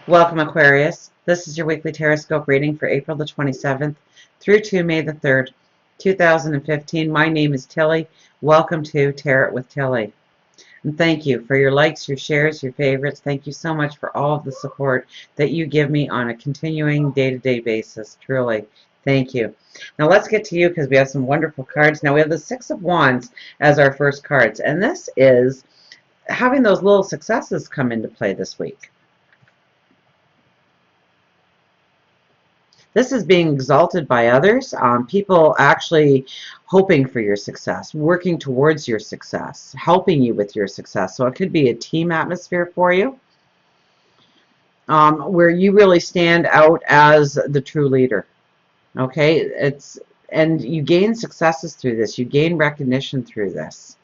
Welcome, Aquarius. This is your weekly Tarotscope reading for April the 27th through to May the 3rd, 2015. My name is Tilly. Welcome to Tarot with Tilly. And thank you for your likes, your shares, your favorites. Thank you so much for all of the support that you give me on a continuing day-to-day basis. Truly, thank you. Now let's get to you because we have some wonderful cards. Now we have the Six of Wands as our first cards, and this is having those little successes come into play this week. This is being exalted by others, people actually hoping for your success, working towards your success, helping you with your success. So it could be a team atmosphere for you, where you really stand out as the true leader. Okay, and you gain successes through this. You gain recognition through this.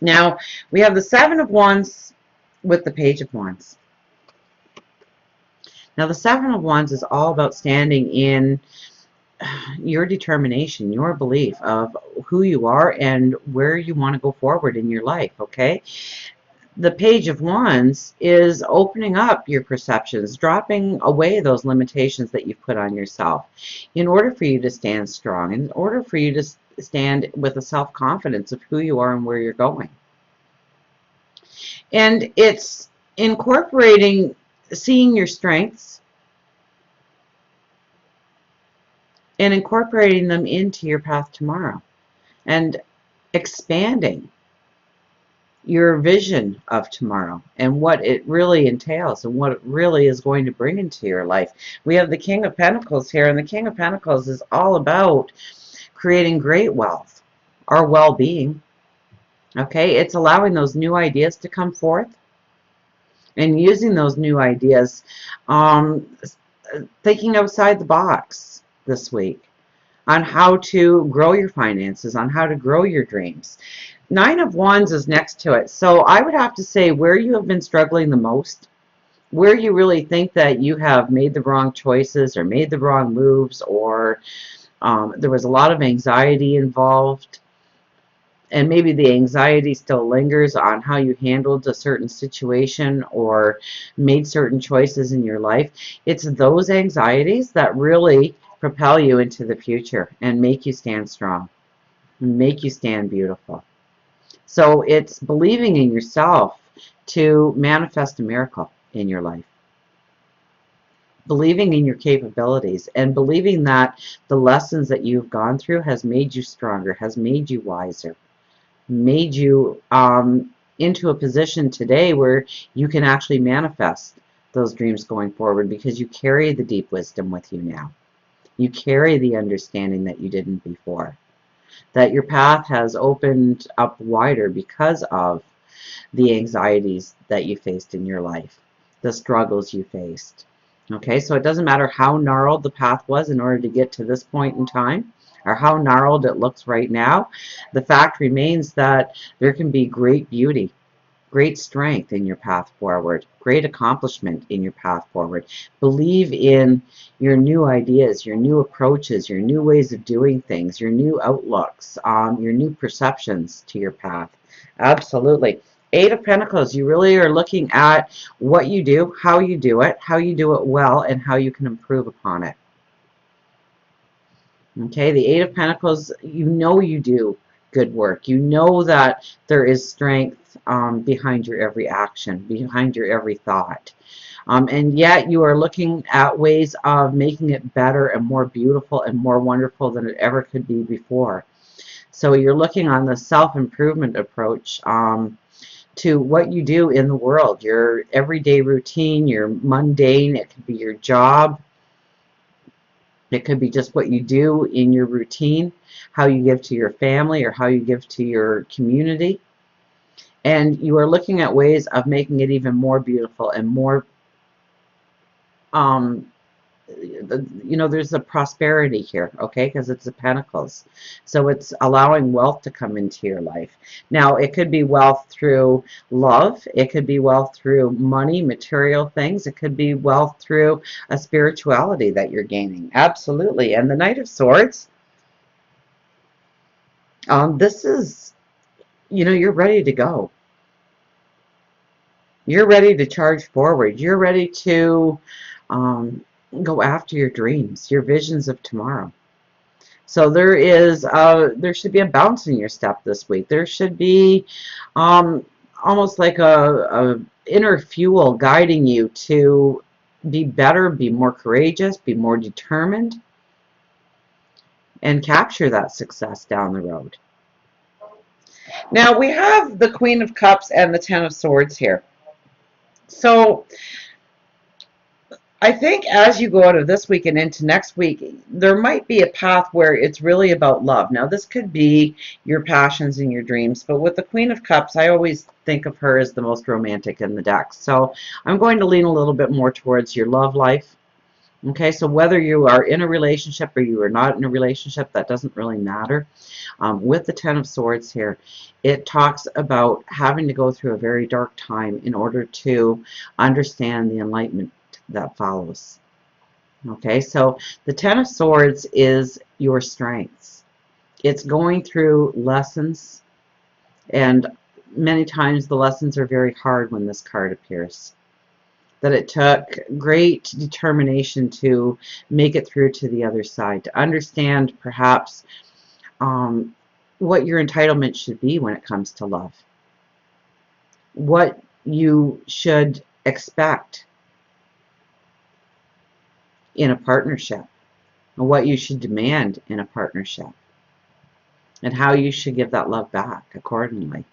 Now we have the Seven of Wands with the Page of Wands. Now, the Seven of Wands is all about standing in your determination, your belief of who you are and where you want to go forward in your life, okay? The Page of Wands is opening up your perceptions, dropping away those limitations that you've put on yourself in order for you to stand strong, in order for you to stand with a self-confidence of who you are and where you're going. And it's incorporating seeing your strengths and incorporating them into your path tomorrow and expanding your vision of tomorrow and what it really entails and what it really is going to bring into your life. We have the King of Pentacles here, and the King of Pentacles is all about creating great wealth, our well-being. Okay, it's allowing those new ideas to come forth and using those new ideas, thinking outside the box this week on how to grow your finances, on how to grow your dreams. Nine of Wands is next to it. So I would have to say where you have been struggling the most, where you really think that you have made the wrong choices or made the wrong moves, or there was a lot of anxiety involved, and maybe the anxiety still lingers on how you handled a certain situation or made certain choices in your life. It's those anxieties that really propel you into the future and make you stand strong, make you stand beautiful. So it's believing in yourself to manifest a miracle in your life. Believing in your capabilities and believing that the lessons that you've gone through has made you stronger, has made you wiser, made you into a position today where you can actually manifest those dreams going forward because you carry the deep wisdom with you now. You carry the understanding that you didn't before. That your path has opened up wider because of the anxieties that you faced in your life, the struggles you faced. Okay, so it doesn't matter how gnarled the path was in order to get to this point in time, or how gnarled it looks right now. The fact remains that there can be great beauty, great strength in your path forward, great accomplishment in your path forward. Believe in your new ideas, your new approaches, your new ways of doing things, your new outlooks, your new perceptions to your path. Absolutely. Eight of Pentacles, you really are looking at what you do how you do it well, and how you can improve upon it. Okay, the Eight of Pentacles, you know you do good work. You know that there is strength behind your every action, behind your every thought. And yet you are looking at ways of making it better and more beautiful and more wonderful than it ever could be before. So you're looking on the self-improvement approach to what you do in the world, your everyday routine, your mundane, it could be your job. It could be just what you do in your routine, how you give to your family or how you give to your community. And you are looking at ways of making it even more beautiful and more, you know, there's a prosperity here, okay, because it's the Pentacles. So it's allowing wealth to come into your life. Now, it could be wealth through love. It could be wealth through money, material things. It could be wealth through a spirituality that you're gaining. Absolutely. And the Knight of Swords, this is, you know, you're ready to go. You're ready to charge forward. You're ready to go after your dreams, your visions of tomorrow. So there should be a bounce in your step this week. There should be almost like a inner fuel guiding you to be better, be more courageous, be more determined, and capture that success down the road. Now we have the Queen of Cups and the Ten of Swords here. So I think as you go out of this week and into next week, there might be a path where it's really about love. Now, this could be your passions and your dreams, but with the Queen of Cups, I always think of her as the most romantic in the deck. So I'm going to lean a little bit more towards your love life. Okay, so whether you are in a relationship or you are not in a relationship, that doesn't really matter. With the Ten of Swords here, it talks about having to go through a very dark time in order to understand the enlightenment that follows. Okay, so the Ten of Swords is your strengths. It's going through lessons, and many times the lessons are very hard when this card appears. That it took great determination to make it through to the other side, to understand perhaps what your entitlement should be when it comes to love, what you should expect in a partnership, and what you should demand in a partnership, and how you should give that love back accordingly.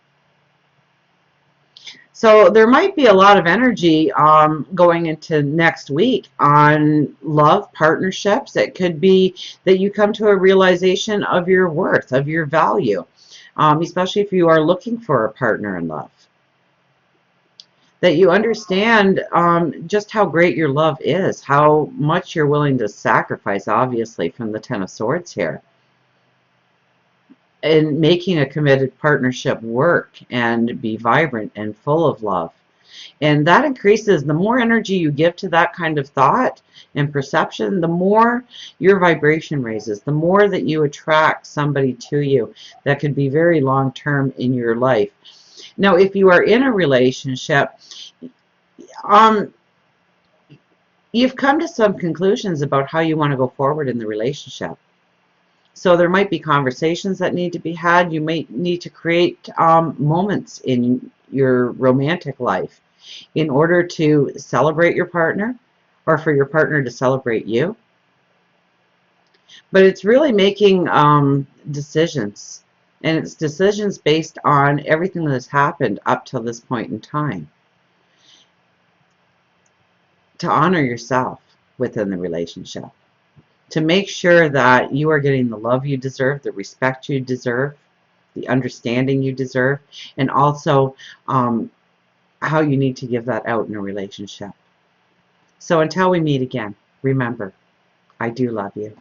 So there might be a lot of energy going into next week on love, partnerships. It could be that you come to a realization of your worth, of your value, especially if you are looking for a partner in love. That you understand just how great your love is, how much you're willing to sacrifice, obviously, from the Ten of Swords here, in making a committed partnership work and be vibrant and full of love. And that increases, the more energy you give to that kind of thought and perception, the more your vibration raises, the more that you attract somebody to you that could be very long-term in your life. Now, if you are in a relationship, you've come to some conclusions about how you want to go forward in the relationship. So there might be conversations that need to be had. You may need to create moments in your romantic life in order to celebrate your partner or for your partner to celebrate you. But it's really making decisions, and it's decisions based on everything that has happened up till this point in time, to honor yourself within the relationship, to make sure that you are getting the love you deserve, the respect you deserve, the understanding you deserve, and also how you need to give that out in a relationship. So until we meet again, remember, I do love you.